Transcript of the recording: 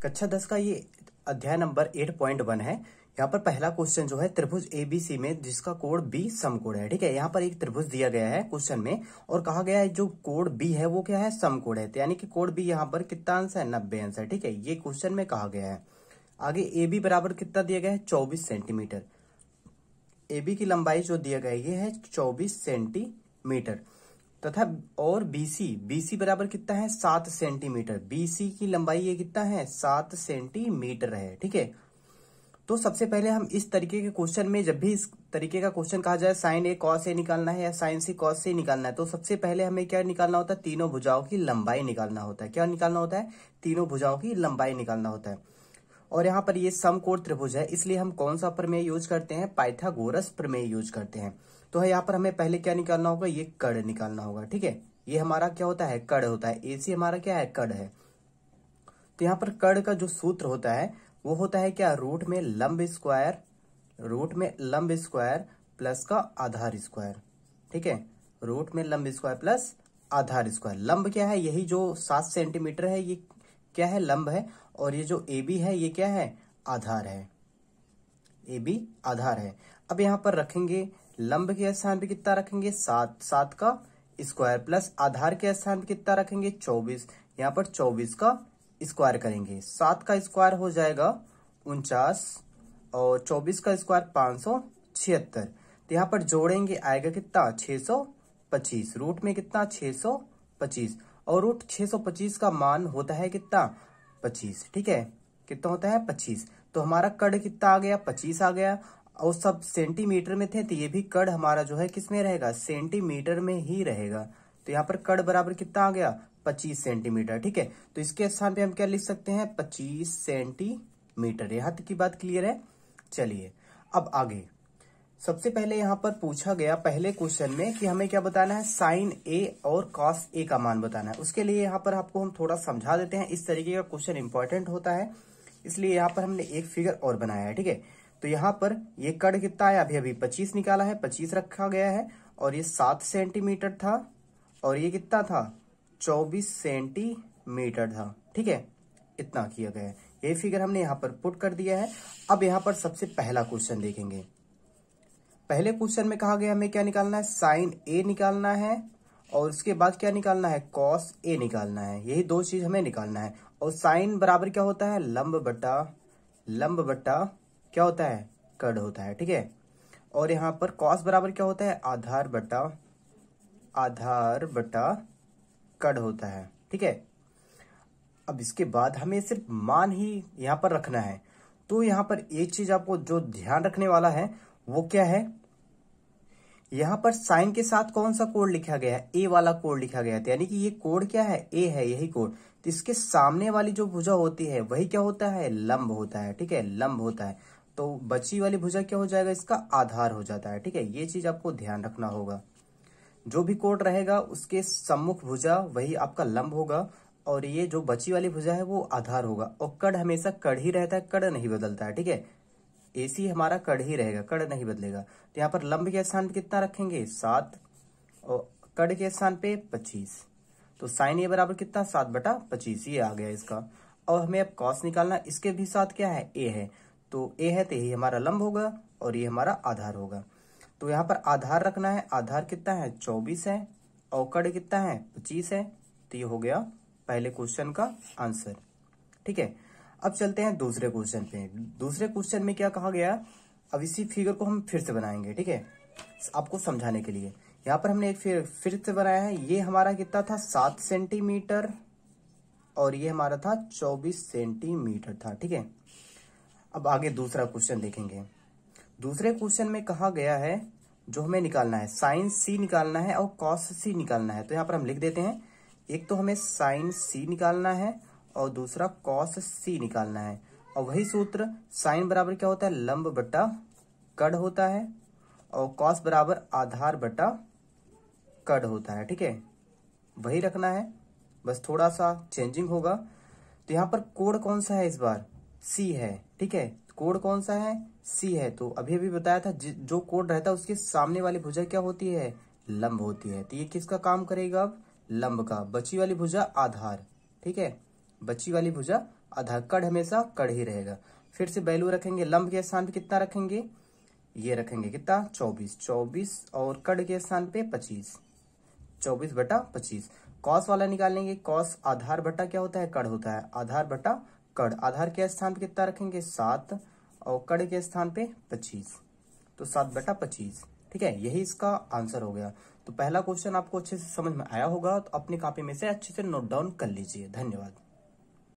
कक्षा 10 का ये अध्याय नंबर 8.1 है। यहाँ पर पहला क्वेश्चन जो है त्रिभुज एबीसी में जिसका कोण बी समकोण है। ठीक है, यहाँ पर एक त्रिभुज दिया गया है क्वेश्चन में और कहा गया है जो कोण बी है वो क्या है, समकोण है। तो यानी कि कोण बी यहाँ पर कितना अंश है, 90 अंश है। ठीक है, ये क्वेश्चन में कहा गया है। आगे ए बी बराबर कितना दिया गया है, 24 सेंटीमीटर। ए बी की लंबाई जो दिया गया है ये है 24 सेंटीमीटर तथा और बीसी बराबर कितना है, 7 सेंटीमीटर। बीसी की लंबाई ये कितना है, 7 सेंटीमीटर है। ठीक है, तो सबसे पहले हम इस तरीके के क्वेश्चन में, जब भी इस तरीके का क्वेश्चन कहा जाए साइन ए कॉस ए निकालना है या साइन सी कॉस सी निकालना है, तो सबसे पहले हमें क्या निकालना होता है, तीनों भुजाओं की लंबाई निकालना होता है। क्या निकालना होता है, तीनों भुजाओं की लंबाई निकालना होता है। और यहाँ पर ये समकोण त्रिभुज है, इसलिए हम कौन सा प्रमेय यूज करते हैं, पाइथागोरस प्रमेय यूज करते हैं। तो यहाँ पर हमें पहले क्या निकालना होगा, ये कड़ निकालना होगा। ठीक है, ये हमारा क्या होता है, कड़ होता है। एसी हमारा क्या है, कड़ है। तो यहाँ पर कड़ का जो सूत्र होता है वो होता है क्या, रूट में लंब स्क्वायर प्लस का आधार स्क्वायर। ठीक है, रूट में लंब स्क्वायर प्लस आधार स्क्वायर। लंब क्या है, यही जो 7 सेंटीमीटर है ये क्या है, लंब है। और ये जो ए बी है ये क्या है, आधार है। ए बी आधार है। अब यहाँ पर रखेंगे लंब के स्थान पे कितना रखेंगे, 7 का स्क्वायर प्लस आधार के स्थान पे कितना रखेंगे, 24। यहाँ पर 24 का स्क्वायर करेंगे, 7 का स्क्वायर हो जाएगा 49 और 24 का स्क्वायर 576। तो यहाँ पर जोड़ेंगे आएगा कितना, 625। रूट में कितना, 625 और रूट 625 का मान होता है कितना, 25। ठीक है, कितना होता है, 25। तो हमारा कड़ कितना आ गया, 25 आ गया। और सब सेंटीमीटर में थे तो ये भी कड़ हमारा जो है किस में रहेगा, सेंटीमीटर में ही रहेगा। तो यहाँ पर कड़ बराबर कितना आ गया, 25 सेंटीमीटर। ठीक है, तो इसके स्थान पे हम क्या लिख सकते हैं, 25 सेंटीमीटर। यहाँ तक की बात क्लियर है। चलिए अब आगे, सबसे पहले यहाँ पर पूछा गया पहले क्वेश्चन में कि हमें क्या बताना है, साइन ए और कॉस ए का मान बताना है। उसके लिए यहाँ पर आपको हम थोड़ा समझा देते हैं। इस तरीके का क्वेश्चन इंपॉर्टेंट होता है, इसलिए यहाँ पर हमने एक फिगर और बनाया है। ठीक है, तो यहाँ पर ये कड़ कितना है, अभी 25 निकाला है, 25 रखा गया है। और ये 7 सेंटीमीटर था और ये कितना था, 24 सेंटीमीटर था। ठीक है, इतना किया गया है। ये फिगर हमने यहाँ पर पुट कर दिया है। अब यहाँ पर सबसे पहला क्वेश्चन देखेंगे। पहले क्वेश्चन में कहा गया हमें क्या निकालना है, साइन ए निकालना है और उसके बाद क्या निकालना है, कॉस ए निकालना है। यही दो चीज हमें निकालना है। और साइन बराबर क्या होता है, लंब बट्टा क्या होता है, कड़ होता है। ठीक है, और यहाँ पर कॉस बराबर क्या होता है, आधार बट्टा कड़ होता है। ठीक है, अब इसके बाद हमें सिर्फ मान ही यहाँ पर रखना है। तो यहाँ पर एक चीज आपको जो ध्यान रखने वाला है वो क्या है, यहाँ पर साइन के साथ कौन सा कोण लिखा गया है, ए वाला कोण लिखा गया है। यानी कि ये कोण क्या है, ए है, यही कोण। तो इसके सामने वाली जो भुजा होती है वही क्या होता है, लंब होता है। ठीक है, लंब होता है। तो बची वाली भुजा क्या हो जाएगा, इसका आधार हो जाता है। ठीक है, ये चीज आपको ध्यान रखना होगा। जो भी कोण रहेगा उसके सम्मुख भुजा वही आपका लंब होगा और ये जो बची वाली भुजा है वो आधार होगा। और कड़ हमेशा कड़ ही रहता है, कड़ नहीं बदलता है। ठीक है, एसी हमारा कड़ ही रहेगा, कड़ नहीं बदलेगा। तो यहाँ पर लंब के स्थान पे कितना रखेंगे, 7 और कड़ के स्थान पे 25। तो साइन ए बराबर कितना, 7/25 ये आ गया इसका। और हमें अब कॉस निकालना, इसके भी साथ क्या है, ए है। तो ए है तो यही हमारा लंब होगा और ये हमारा आधार होगा। तो यहाँ पर आधार रखना है, आधार कितना है, 24 है और कड़ कितना है, 25 है। तो ये हो गया पहले क्वेश्चन का आंसर। ठीक है, अब चलते हैं दूसरे क्वेश्चन पे। दूसरे क्वेश्चन में क्या कहा गया, अब इसी फिगर को हम फिर से बनाएंगे। ठीक है, आपको समझाने के लिए यहाँ पर हमने एक फिर से बनाया है। ये हमारा कितना था, 7 सेंटीमीटर और ये हमारा था 24 सेंटीमीटर था। ठीक है, अब आगे दूसरा क्वेश्चन देखेंगे। दूसरे क्वेश्चन में कहा गया है जो हमें निकालना है, साइन सी निकालना है और कॉस सी निकालना है। तो यहाँ पर हम लिख देते हैं, एक तो हमें साइन सी निकालना है और दूसरा कॉस सी निकालना है। और वही सूत्र, साइन बराबर क्या होता है, लंब बट्टा कड़ होता है और कॉस बराबर आधार बट्टा कड़ होता है। ठीक है, वही रखना है, बस थोड़ा सा चेंजिंग होगा। तो यहाँ पर कोण कौन सा है, इस बार सी है। ठीक है, कोण कौन सा है, सी है। तो अभी बताया था जो कोण रहता है उसके सामने वाली भुजा क्या होती है, लंब होती है। तो ये किसका काम करेगा, अब लंब का। बची वाली भुजा आधार। ठीक है, बची वाली भुजा आधा, कड़ हमेशा कड़ ही रहेगा। फिर से वैल्यू रखेंगे, लंब के स्थान पे कितना रखेंगे, ये रखेंगे कितना 24, 24 और कड़ के स्थान पे 25, 24/25। कॉस वाला निकालेंगे, कॉस आधार बटा क्या होता है, कड़ होता है, आधार बटा कड़। आधार के स्थान पे कितना रखेंगे 7 और कड़ के स्थान पे 25, तो 7/25। ठीक है, यही इसका आंसर हो गया। तो पहला क्वेश्चन आपको अच्छे से समझ में आया होगा, तो अपनी कॉपी में से अच्छे से नोट डाउन कर लीजिए। धन्यवाद।